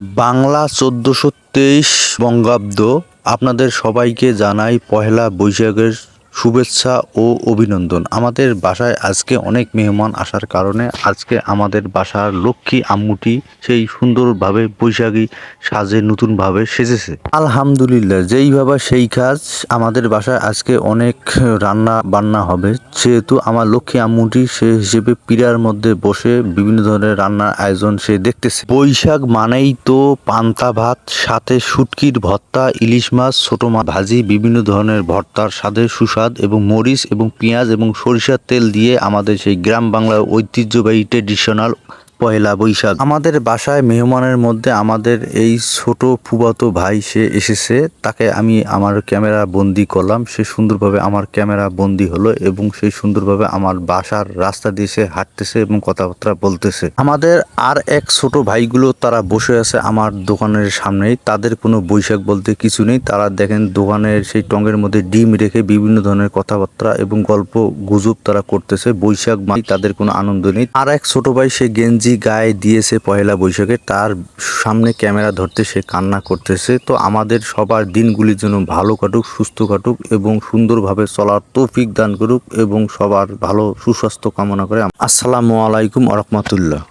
বাংলা ১৪২৩ বঙ্গাব্দ। আপনাদের সবাইকে জানাই পহেলা বৈশাখের শুভেচ্ছা ও অভিনন্দন। আমাদের বাসায় আজকে অনেক মেহমান আসার কারণে আজকে আমাদের বাসার লক্ষ্মী আম্মুটি সেই সুন্দরভাবে বৈশাখী সাজে নতুনভাবে সেজেছে। আলহামদুলিল্লাহ, যেইভাবে সেই কাজ। আমাদের বাসায় আজকে অনেক রান্না বান্না হবে, সেহেতু আমার লক্ষ্মী আম্মুটি সে হিসেবে পীড়ার মধ্যে বসে বিভিন্ন ধরনের রান্নার আয়োজন সে দেখতেছে। বৈশাখ মানেই তো পান্তা ভাত, সাথে শুটকির ভর্তা, ইলিশ মাছ, ছোট মাছ ভাজি, বিভিন্ন ধরনের ভর্তার স্বাদে সুস্বাদ এবং মরিচ এবং পেঁয়াজ এবং সরিষার তেল দিয়ে আমাদের সেই গ্রাম বাংলার ঐতিহ্যবাহী ট্রেডিশনাল পয়লা বৈশাখ। আমাদের বাসায় মেহমানের মধ্যে আমাদের এই ছোট ফুফাতো ভাই সে এসেছে, তাকে আমি আমার ক্যামেরা বন্দি করলাম। সে সুন্দরভাবে আমার ক্যামেরা বন্দি হলো এবং সেই সুন্দরভাবে আমার বাসার রাস্তা দিয়ে সে হাঁটতেছে এবং কথাবার্তা বলতেছে। আমাদের আর এক ছোট ভাইগুলো তারা বসে আছে আমার দোকানের সামনেই। তাদের কোনো বৈশাখ বলতে কিছু নেই। তারা দেখেন দোকানের সেই টঙের মধ্যে ডিম রেখে বিভিন্ন ধরনের কথাবার্তা এবং গল্প গুজব তারা করতেছে। বৈশাখ মানে তাদের কোনো আনন্দ নেই। আর এক ছোট ভাই সে গেঞ্জি গায়ে দিয়েছে পয়লা বৈশাখে, তার সামনে ক্যামেরা ধরতে সে কান্না করতেছে। তো আমাদের সবার দিনগুলির জন্য ভালো কাটুক, সুস্থ কাটুক এবং সুন্দরভাবে চলার তৌফিক দান করুক এবং সবার ভালো সুস্বাস্থ্য কামনা করে। আসসালামু আলাইকুম ওয়া রাহমাতুল্লাহ।